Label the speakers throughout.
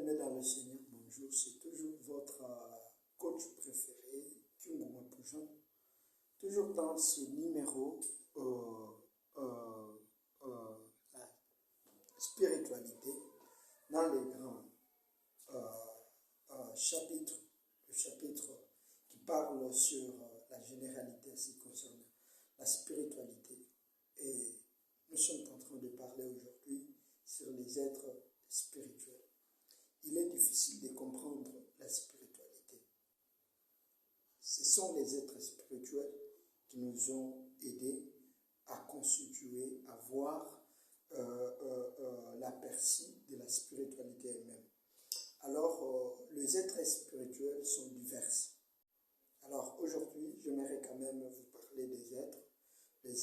Speaker 1: bien-aimés dans le Seigneur, bonjour. C'est toujours votre coach préféré, Kyunguma Poujon. Toujours dans ce numéro, la spiritualité, dans les grands chapitres, le chapitre qui parle sur la généralité ainsi concernant la spiritualité. Et nous sommes en train de parler aujourd'hui sur les êtres spirituels. Il est difficile de comprendre la spiritualité. Ce sont les êtres spirituels qui nous ont aidés à constituer, à voir l'aperçu de la spiritualité elle-même. Alors, les êtres spirituels sont divers. Alors, aujourd'hui, j'aimerais quand même vous parler des êtres et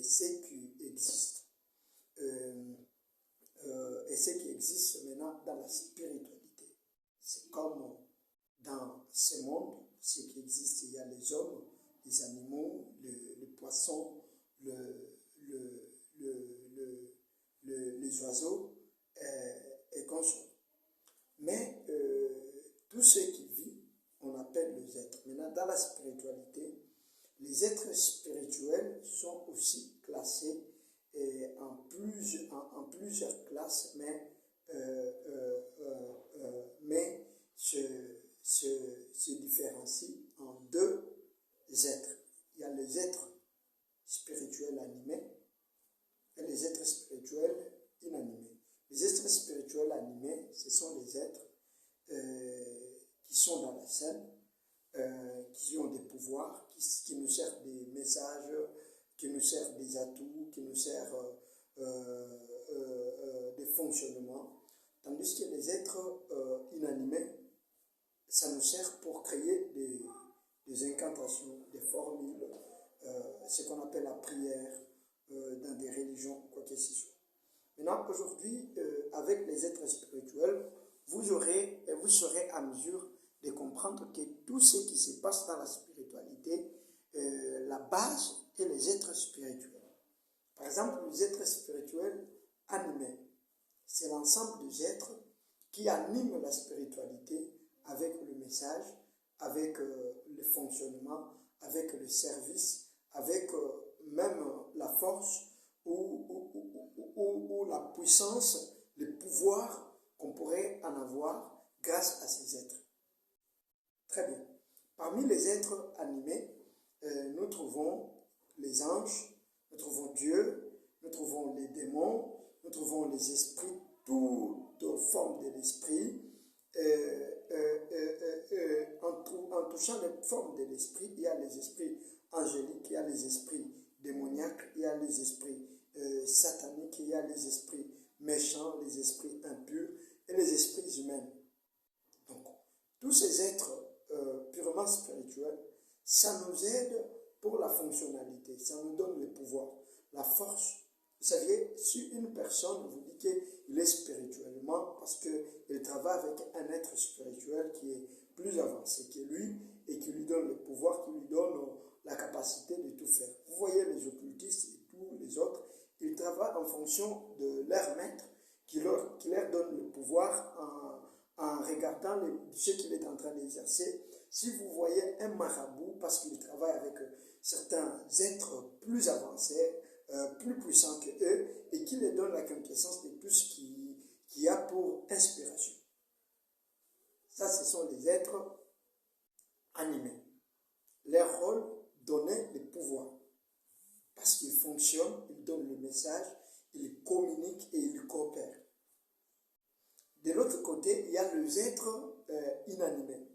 Speaker 1: ceux qui existent. Et ce qui existe maintenant dans la spiritualité. C'est comme dans ce monde, ce qui existe, il y a les hommes, les animaux, les poissons, les oiseaux et consorts. Mais tout ce qui vit, on appelle les êtres. Maintenant, dans la spiritualité, les êtres spirituels sont aussi classés en plusieurs classes, mais se différencient en deux êtres. Il y a les êtres spirituels animés et les êtres spirituels inanimés. Les êtres spirituels animés, ce sont les êtres qui sont dans la scène, qui ont des pouvoirs, qui nous servent des messages, qui nous servent des atouts, qui nous servent des fonctionnements, tandis que les êtres inanimés, ça nous sert pour créer des incantations, des formules, ce qu'on appelle la prière dans des religions, quoi que ce soit. Maintenant, aujourd'hui, avec les êtres spirituels, vous serez à mesure de comprendre que tout ce qui se passe dans la spiritualité, la base est les êtres spirituels. Par exemple, les êtres spirituels animés, c'est l'ensemble des êtres qui animent la spiritualité avec le message, avec le fonctionnement, avec le service, avec même la force ou la puissance, le pouvoir qu'on pourrait en avoir grâce à ces êtres. Très bien. Parmi les êtres animés, nous trouvons les anges, nous trouvons Dieu, nous trouvons les démons, nous trouvons les esprits, toutes formes de l'esprit. En touchant les formes de l'esprit, il y a les esprits angéliques, il y a les esprits démoniaques, il y a les esprits sataniques, il y a les esprits méchants, les esprits impurs et les esprits humains. Donc, tous ces êtres purement spirituels, ça nous aide pour la fonctionnalité, ça nous donne le pouvoir, la force. Vous savez, si une personne vous dit qu'il est spirituellement, parce qu'il travaille avec un être spirituel qui est plus avancé que lui et qui lui donne le pouvoir, qui lui donne la capacité de tout faire. Vous voyez les occultistes et tous les autres, ils travaillent en fonction de leur maître qui leur donne le pouvoir en regardant ce qu'il est en train d'exercer. Si vous voyez un marabout, parce qu'il travaille avec certains êtres plus avancés, plus puissants que eux, et qui leur donne la connaissance de tout ce qu'il y a pour inspiration. Ça, ce sont les êtres animés. Leur rôle, donner le pouvoir. Parce qu'ils fonctionnent, ils donnent le message, ils communiquent et ils coopèrent. De l'autre côté, il y a les êtres inanimés.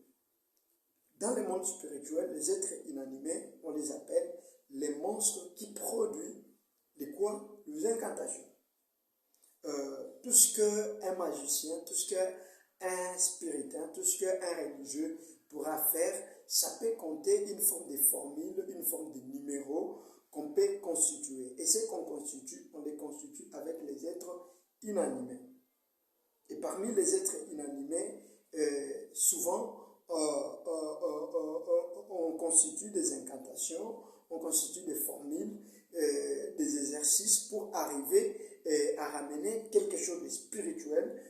Speaker 1: Dans le monde spirituel, les êtres inanimés, on les appelle les monstres qui produisent les quoi? Les incantations. Tout ce qu'un magicien, tout ce qu'un spiritain, tout ce qu'un religieux pourra faire, ça peut compter une forme de formule, une forme de numéro qu'on peut constituer. Et ce qu'on constitue, on les constitue avec les êtres inanimés. Et parmi les êtres inanimés, souvent, on constitue des incantations, on constitue des formules, des exercices pour arriver à ramener quelque chose de spirituel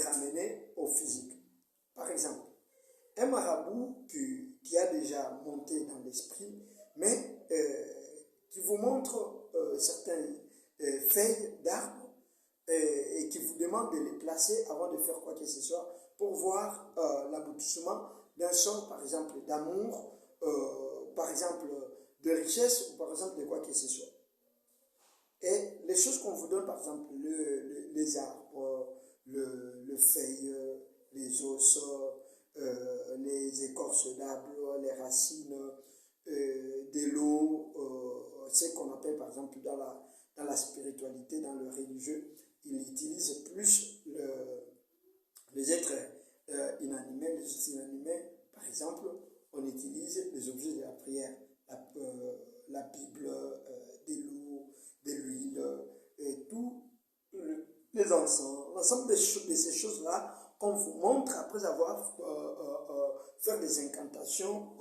Speaker 1: ramener au physique. Par exemple, un marabout qui a déjà monté dans l'esprit, mais qui vous montre certaines feuilles d'arbres et qui vous demande de les placer avant de faire quoi que ce soit pour voir l'aboutissement d'un sort, par exemple, d'amour, par exemple, de richesse ou par exemple de quoi que ce soit. Et les choses qu'on vous donne, par exemple, les arbres, le feuille, les os, les écorces d'arbres, les racines, de l'eau, ce qu'on appelle par exemple dans la spiritualité, dans le religieux, il utilise plus les êtres inanimés. Les êtres inanimés, par exemple, on utilise les objets de la prière, la Bible, de l'eau, de l'huile, et tout les encens, l'ensemble de ces choses-là qu'on vous montre après avoir fait des incantations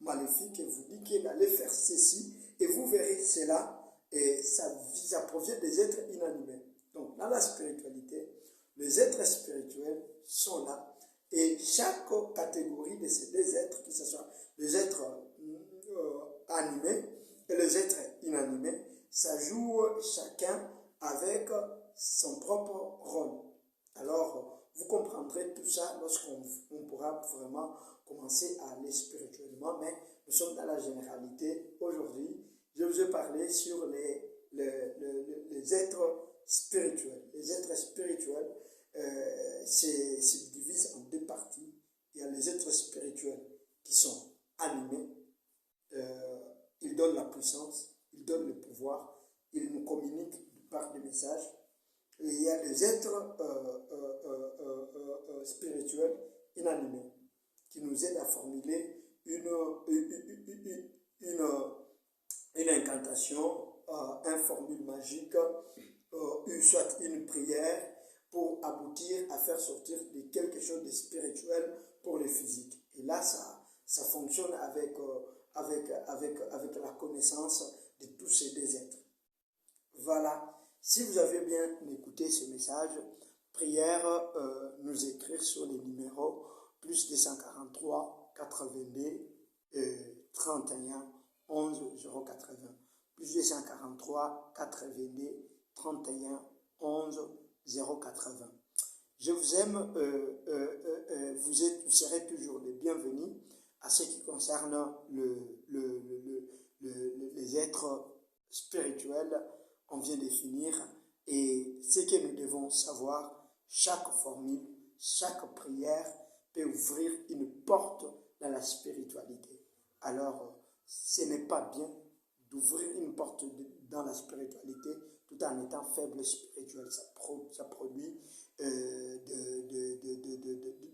Speaker 1: maléfiques et vous dit qu'il allait faire ceci et vous verrez cela et ça provient des êtres inanimés. Donc dans la spiritualité, les êtres spirituels sont là et chaque catégorie de ces deux êtres, que ce soit les êtres animés et les êtres inanimés, ça joue chacun avec son propre rôle. Alors, vous comprendrez tout ça lorsqu'on pourra vraiment commencer à aller spirituellement, mais nous sommes dans la généralité. Aujourd'hui, je vous ai parlé sur les êtres spirituels. Les êtres spirituels se divisent en deux parties. Il y a les êtres spirituels qui sont animés. Ils donnent la puissance, ils donnent le pouvoir, ils nous communiquent par des messages. Et il y a les êtres spirituels inanimés qui nous aident à formuler une incantation, une formule magique, soit une prière pour aboutir à faire sortir de quelque chose de spirituel pour le physique. Et là, ça fonctionne avec la connaissance de tous ces deux êtres. Voilà. Si vous avez bien écouté ce message, prière, nous écrire sur les numéros plus 243 82 31 11 080. Plus 243 82 31 11 080. Je vous aime, vous serez toujours les bienvenus à ce qui concerne les êtres spirituels. On vient de finir et ce que nous devons savoir, chaque formule, chaque prière peut ouvrir une porte dans la spiritualité. Alors, ce n'est pas bien d'ouvrir une porte dans la spiritualité tout en étant faible spirituel. Ça produit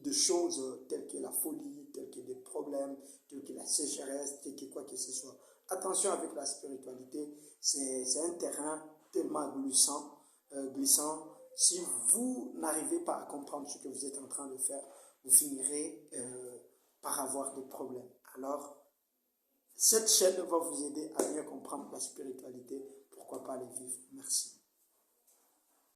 Speaker 1: de choses telles que la folie, telles que des problèmes, telles que la sécheresse, telles que quoi que ce soit. Attention avec la spiritualité, c'est un terrain tellement glissant. Si vous n'arrivez pas à comprendre ce que vous êtes en train de faire, vous finirez par avoir des problèmes. Alors, cette chaîne va vous aider à mieux comprendre la spiritualité. Pourquoi pas les vivre? Merci.